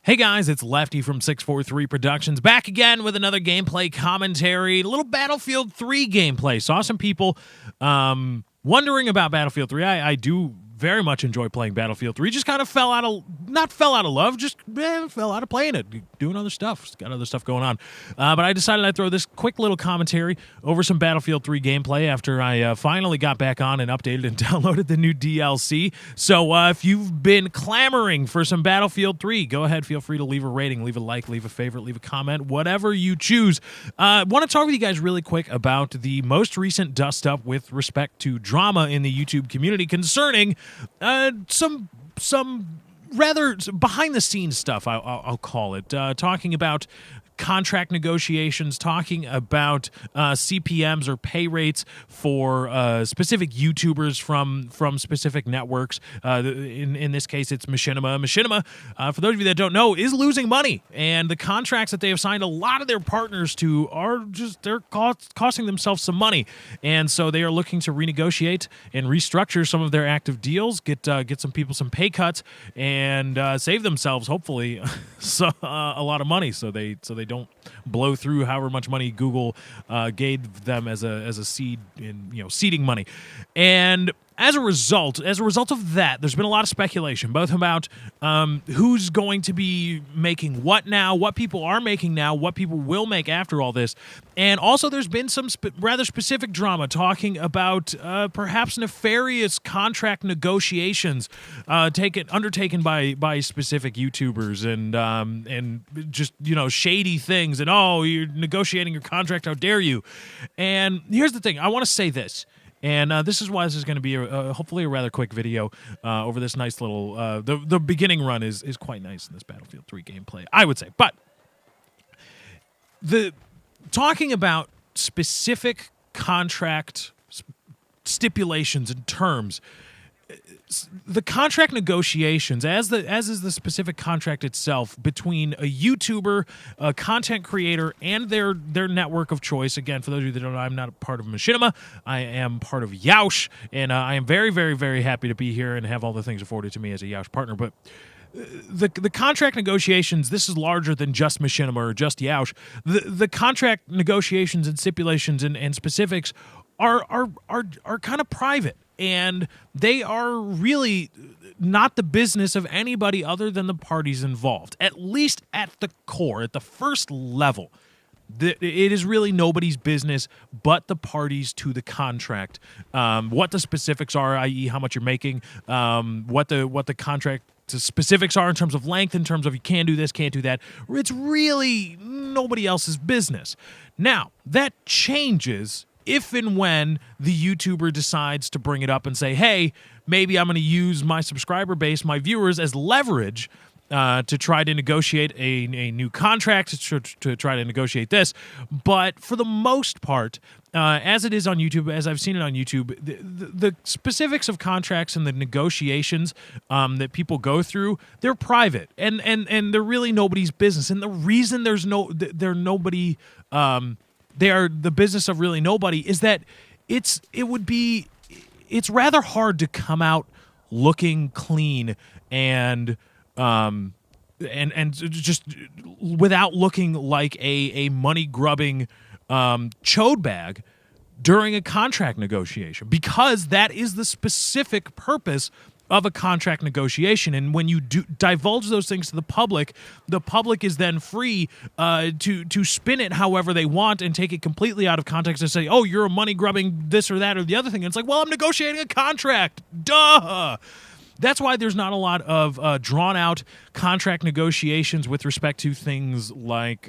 Hey guys, it's Lefty from 643 Productions back again with another gameplay commentary, a little Battlefield 3 gameplay. Saw some people wondering about Battlefield 3. I do very much enjoy playing Battlefield 3. Just kind of not fell out of love, just fell out of playing it, doing other stuff. Just got other stuff going on. But I decided I'd throw this quick little commentary over some Battlefield 3 gameplay after I finally got back on and updated and downloaded the new DLC. So if you've been clamoring for some Battlefield 3, go ahead, feel free to leave a rating, leave a like, leave a favorite, leave a comment, whatever you choose. I want to talk with you guys really quick about the most recent dust-up with respect to drama in the YouTube community concerning some rather behind-the-scenes stuff, I'll call it, talking about contract negotiations, talking about CPMs or pay rates for specific YouTubers from specific networks. In this case, it's Machinima. Machinima, for those of you that don't know, is losing money, and the contracts that they have signed a lot of their partners to are they're costing themselves some money, and so they are looking to renegotiate and restructure some of their active deals, get some people some pay cuts, and save themselves hopefully a lot of money, so they don't blow through however much money Google gave them as a seed in seeding money. And as a result of that, there's been a lot of speculation, both about who's going to be making what now, what people are making now, what people will make after all this, and also there's been some rather specific drama talking about perhaps nefarious contract negotiations undertaken by specific YouTubers and just shady things, and you're negotiating your contract, how dare you? And here's the thing, I want to say this. And this is why this is going to be hopefully a rather quick video over this nice little... the beginning run is quite nice in this Battlefield 3 gameplay, I would say. But talking about specific contract stipulations and terms, the contract negotiations, as is the specific contract itself between a YouTuber, a content creator, and their network of choice. Again, for those of you that don't know, I'm not a part of Machinima. I am part of Yoush, and I am very, very, very happy to be here and have all the things afforded to me as a Yoush partner. But the contract negotiations, this is larger than just Machinima or just Yoush. The contract negotiations and stipulations and specifics are kind of private. And they are really not the business of anybody other than the parties involved, at least at the core, at the first level. It is really nobody's business but the parties to the contract. What the specifics are, i.e. how much you're making, what the contract specifics are in terms of length, in terms of you can do this, can't do that. It's really nobody else's business. Now, that changes if and when the YouTuber decides to bring it up and say, hey, maybe I'm going to use my subscriber base, my viewers, as leverage to try to negotiate a new contract, to try to negotiate this. But for the most part, as it is on YouTube, as I've seen it on YouTube, the specifics of contracts and the negotiations that people go through, they're private, and they're really nobody's business. And the reason they're nobody... they are the business of really nobody, is that it's rather hard to come out looking clean and just without looking like a money grubbing chode bag during a contract negotiation, because that is the specific purpose of a contract negotiation. And when you divulge those things to the public is then free to spin it however they want and take it completely out of context and say, oh, you're a money grubbing this or that or the other thing. And it's like, well, I'm negotiating a contract. Duh. That's why there's not a lot of drawn out contract negotiations with respect to things like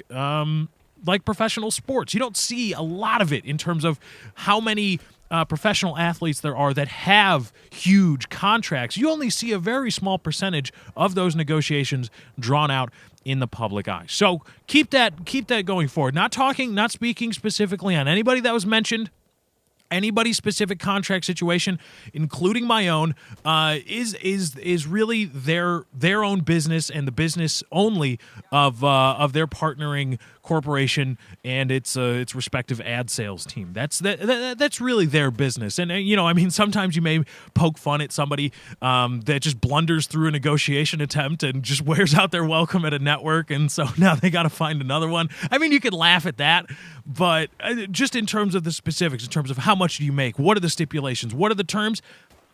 professional sports. You don't see a lot of it in terms of how many professional athletes there are that have huge contracts. You only see a very small percentage of those negotiations drawn out in the public eye. So keep that going forward. Not speaking specifically on anybody that was mentioned. anybody's specific contract situation, including my own, is really their own business and the business only of their partnering corporation and its respective ad sales team. That's really their business. And I mean, sometimes you may poke fun at somebody that just blunders through a negotiation attempt and just wears out their welcome at a network, and so now they got to find another one. I mean, you could laugh at that, but just in terms of the specifics, in terms of how much do you make, what are the stipulations, what are the terms,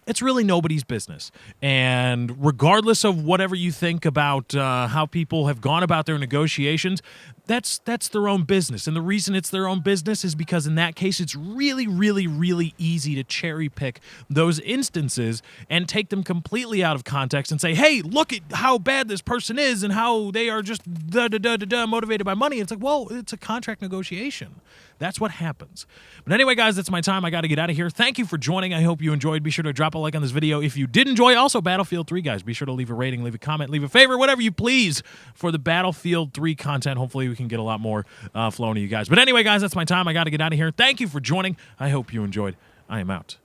it's really nobody's business. And regardless of whatever you think about how people have gone about their negotiations, that's their own business. And the reason it's their own business is because in that case, it's really, really, really easy to cherry pick those instances and take them completely out of context and say, hey, look at how bad this person is and how they are just motivated by money. It's like, well, it's a contract negotiation. That's what happens. But anyway, guys, that's my time. I got to get out of here. Thank you for joining. I hope you enjoyed. Be sure to drop a like on this video if you did enjoy. Also, Battlefield 3, guys, be sure to leave a rating, leave a comment, leave a favorite, whatever you please for the Battlefield 3 content. Hopefully, we can get a lot more flowing to you guys. But anyway, guys, that's my time. I got to get out of here. Thank you for joining. I hope you enjoyed. I am out.